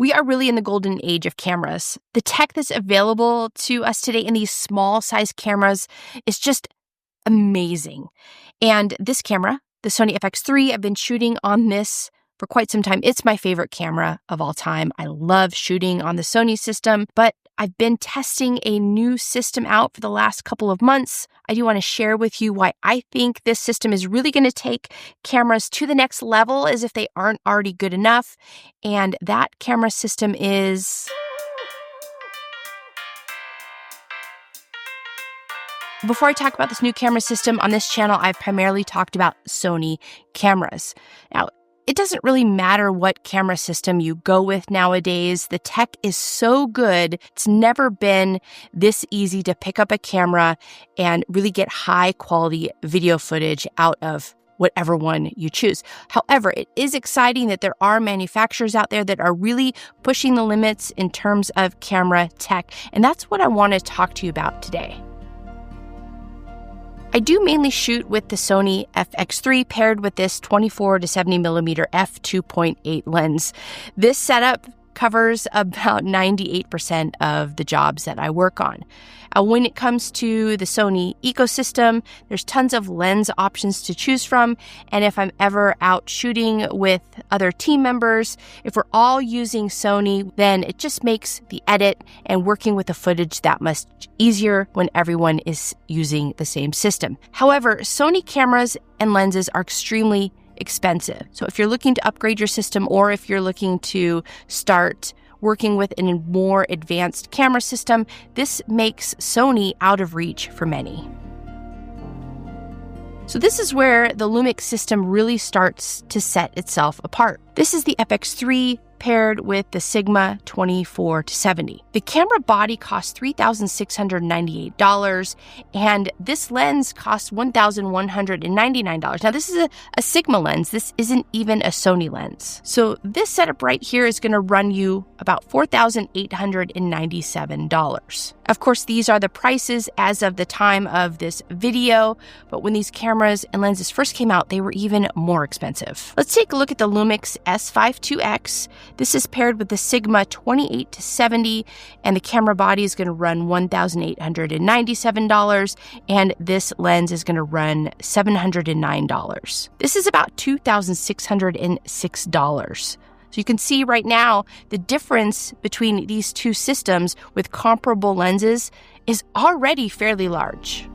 We are really in the golden age of cameras. The tech that's available to us today in these small size cameras is just amazing. And this camera, the Sony FX3, I've been shooting on this for quite some time. It's my favorite camera of all time. I love shooting on the Sony system, but I've been testing a new system out for the last couple of months. I do want to share with you why I think this system is really going to take cameras to the next level as if they aren't already good enough. And that camera system is... Before I talk about this new camera system on this channel, I've primarily talked about Sony cameras. Now, it doesn't really matter what camera system you go with nowadays. The tech is so good. It's never been this easy to pick up a camera and really get high quality video footage out of whatever one you choose. However, it is exciting that there are manufacturers out there that are really pushing the limits in terms of camera tech. And that's what I want to talk to you about today. I do mainly shoot with the Sony FX3 paired with this 24 to 70 millimeter f2.8 lens. This setup covers about 98% of the jobs that I work on. When it comes to the Sony ecosystem, there's tons of lens options to choose from. And if I'm ever out shooting with other team members, if we're all using Sony, then it just makes the edit and working with the footage that much easier when everyone is using the same system. However, Sony cameras and lenses are extremely expensive. So if you're looking to upgrade your system or if you're looking to start working with a more advanced camera system, this makes Sony out of reach for many. So this is where the Lumix system really starts to set itself apart. This is the FX3 paired with the Sigma 24 to 70. The camera body costs $3,698, and this lens costs $1,199. Now, this is a Sigma lens. This isn't even a Sony lens. So this setup right here is going to run you about $4,897. Of course, these are the prices as of the time of this video, but when these cameras and lenses first came out, they were even more expensive. Let's take a look at the Lumix S52X. This is paired with the Sigma 28 to 70, and the camera body is going to run $1,897, and this lens is going to run $709. This is about $2,606. So you can see right now the difference between these two systems with comparable lenses is already fairly large.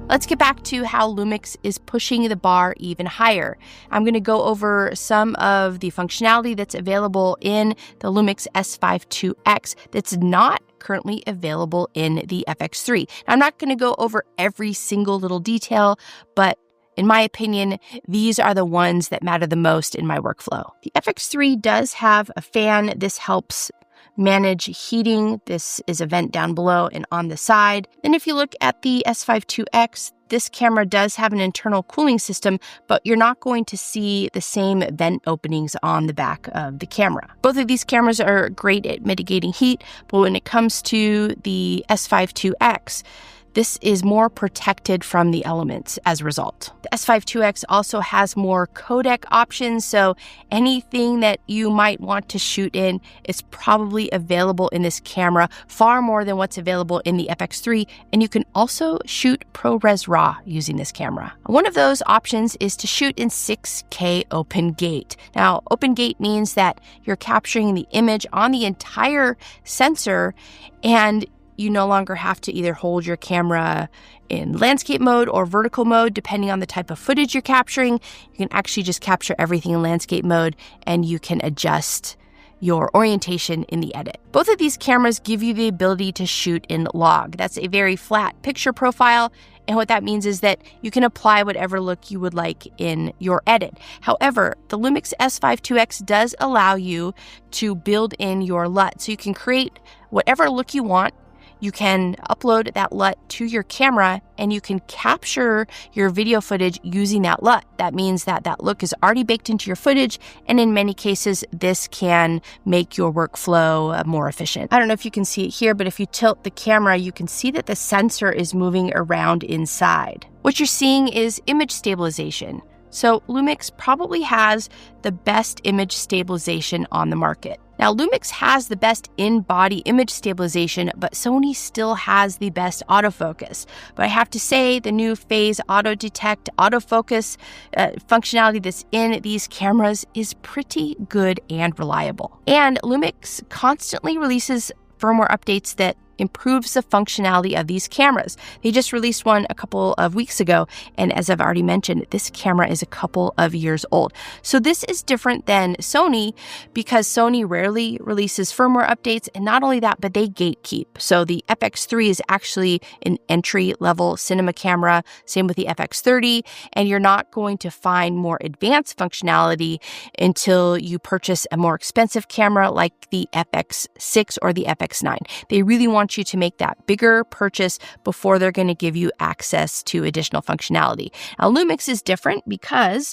Let's get back to how Lumix is pushing the bar even higher. I'm going to go over some of the functionality that's available in the Lumix S52X that's not currently available in the FX3. Now, I'm not going to go over every single little detail, but in my opinion, these are the ones that matter the most in my workflow. The FX3 does have a fan. This helps manage heating. This is a vent down below and on the side. And if you look at the S52X, this camera does have an internal cooling system, but you're not going to see the same vent openings on the back of the camera. Both of these cameras are great at mitigating heat, but when it comes to the S52X, this is more protected from the elements as a result. The S52X also has more codec options, so anything that you might want to shoot in is probably available in this camera, far more than what's available in the FX3, and you can also shoot ProRes RAW using this camera. One of those options is to shoot in 6K open gate. Now, open gate means that you're capturing the image on the entire sensor, and you no longer have to either hold your camera in landscape mode or vertical mode, depending on the type of footage you're capturing. You can actually just capture everything in landscape mode, and you can adjust your orientation in the edit. Both of these cameras give you the ability to shoot in log. That's a very flat picture profile, and what that means is that you can apply whatever look you would like in your edit. However, the Lumix S52X does allow you to build in your LUT, so you can create whatever look you want. You can upload that LUT to your camera, and you can capture your video footage using that LUT. That means that that look is already baked into your footage, and in many cases, this can make your workflow more efficient. I don't know if you can see it here, but if you tilt the camera, you can see that the sensor is moving around inside. What you're seeing is image stabilization. So Lumix probably has the best image stabilization on the market. Now, Lumix has the best in-body image stabilization, but Sony still has the best autofocus. But I have to say, the new phase auto detect, autofocus functionality that's in these cameras is pretty good and reliable. And Lumix constantly releases firmware updates that improves the functionality of these cameras. They just released one a couple of weeks ago, and as I've already mentioned, this camera is a couple of years old. So this is different than Sony because Sony rarely releases firmware updates, and not only that, but they gatekeep. So the FX3 is actually an entry-level cinema camera, same with the FX30, and you're not going to find more advanced functionality until you purchase a more expensive camera like the FX6 or the FX9. They really want you to make that bigger purchase before they're going to give you access to additional functionality. Now, Lumix is different because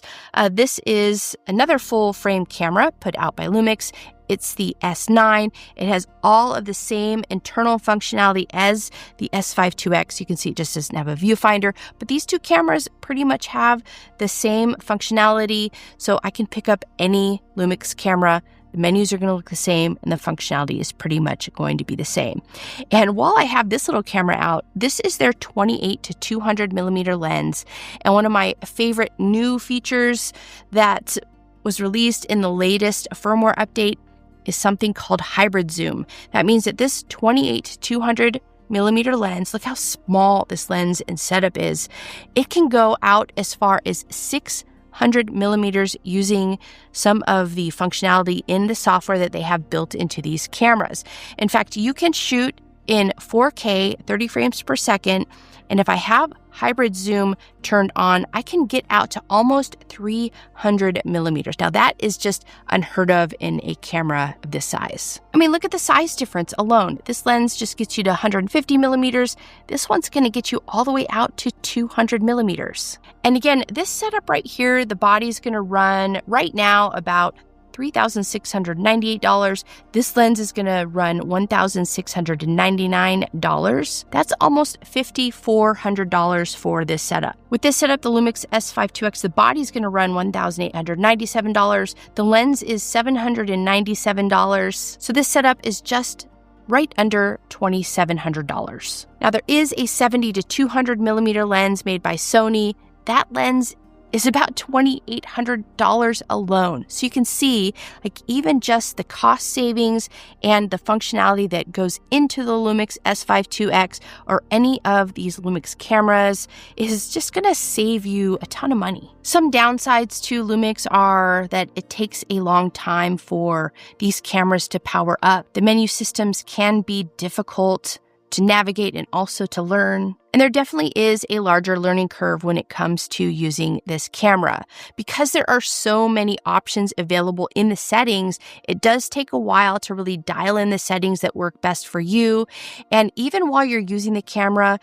this is another full-frame camera put out by Lumix. It's the S9. It has all of the same internal functionality as the S5 IIX. You can see it just doesn't have a viewfinder, but these two cameras pretty much have the same functionality, so I can pick up any Lumix camera. The menus are going to look the same, and the functionality is pretty much going to be the same. And while I have this little camera out, this is their 28 to 200 millimeter lens. And one of my favorite new features that was released in the latest firmware update is something called hybrid zoom. That means that this 28 to 200 millimeter lens, look how small this lens and setup is. It can go out as far as 600 millimeters using some of the functionality in the software that they have built into these cameras. In fact, you can shoot in 4K, 30 frames per second, and if I have hybrid zoom turned on, I can get out to almost 300 millimeters. Now that is just unheard of in a camera of this size. I mean, look at the size difference alone. This lens just gets you to 150 millimeters. This one's going to get you all the way out to 200 millimeters. And again, this setup right here, the body's going to run right now about $3,698. This lens is going to run $1,699. That's almost $5,400 for this setup. With this setup, the Lumix S5 IIX, the body is going to run $1,897. The lens is $797. So this setup is just right under $2,700. Now there is a 70 to 200 millimeter lens made by Sony. That lens is about $2,800 alone. So you can see, like, even just the cost savings and the functionality that goes into the Lumix S5 IIX or any of these Lumix cameras is just gonna save you a ton of money. Some downsides to Lumix are that it takes a long time for these cameras to power up. The menu systems can be difficult to navigate and also to learn. And there definitely is a larger learning curve when it comes to using this camera. Because there are so many options available in the settings, it does take a while to really dial in the settings that work best for you. And even while you're using the camera,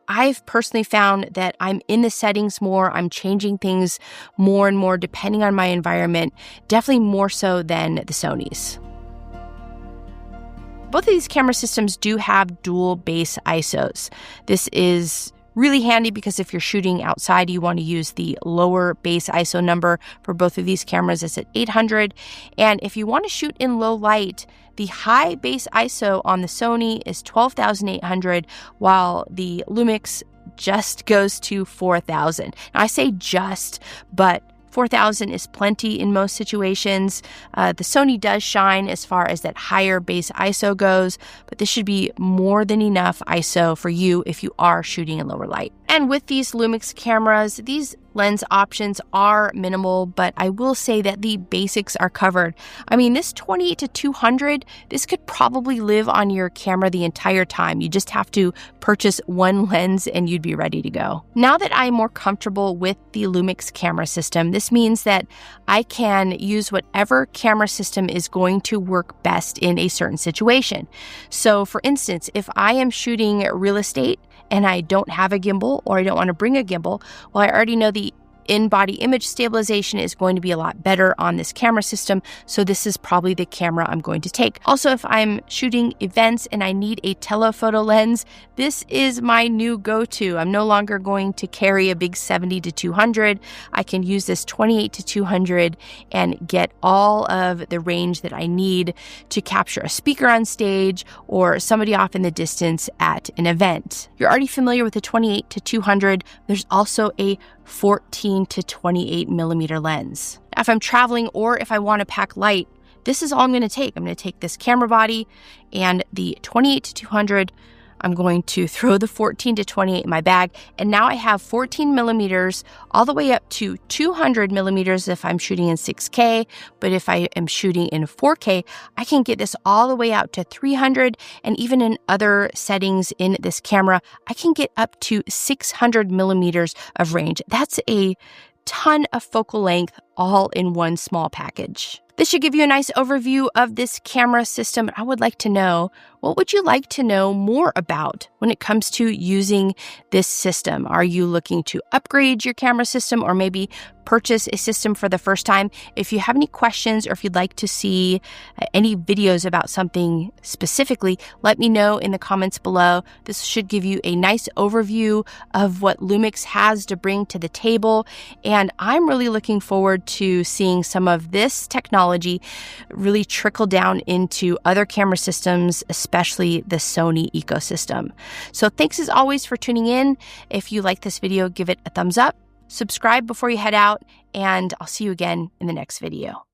I've personally found that I'm in the settings more, I'm changing things more and more depending on my environment, definitely more so than the Sonys. Both of these camera systems do have dual base ISOs. This is really handy because if you're shooting outside, you want to use the lower base ISO number for both of these cameras. It's at 800. And if you want to shoot in low light, the high base ISO on the Sony is 12,800, while the Lumix just goes to 4,000. Now I say just, but 4,000 is plenty in most situations. The Sony does shine as far as that higher base ISO goes, but this should be more than enough ISO for you if you are shooting in lower light. And with these Lumix cameras, these lens options are minimal, but I will say that the basics are covered. I mean, this 28 to 200, this could probably live on your camera the entire time. You just have to purchase one lens and you'd be ready to go. Now that I'm more comfortable with the Lumix camera system, this means that I can use whatever camera system is going to work best in a certain situation. So for instance, if I am shooting real estate and I don't have a gimbal or I don't want to bring a gimbal, well, I already know the in-body image stabilization is going to be a lot better on this camera system, so this is probably the camera I'm going to take. Also, if I'm shooting events and I need a telephoto lens, this is my new go-to. I'm no longer going to carry a big 70-200. I can use this 28-200 and get all of the range that I need to capture a speaker on stage or somebody off in the distance at an event. You're already familiar with the 28-200. There's also a 14-28 millimeter lens. If I'm traveling or if I want to pack light, this is all I'm going to take. I'm going to take this camera body and the 28-200. I'm going to throw the 14-28 in my bag. And now I have 14 millimeters all the way up to 200 millimeters if I'm shooting in 6K. But if I am shooting in 4K, I can get this all the way out to 300. And even in other settings in this camera, I can get up to 600 millimeters of range. That's a ton of focal length all in one small package. This should give you a nice overview of this camera system. I would like to know, what would you like to know more about when it comes to using this system? Are you looking to upgrade your camera system or maybe purchase a system for the first time? If you have any questions or if you'd like to see any videos about something specifically, let me know in the comments below. This should give you a nice overview of what Lumix has to bring to the table. And I'm really looking forward to seeing some of this technology really trickle down into other camera systems, especially the Sony ecosystem. So thanks as always for tuning in. If you like this video, give it a thumbs up, subscribe before you head out, and I'll see you again in the next video.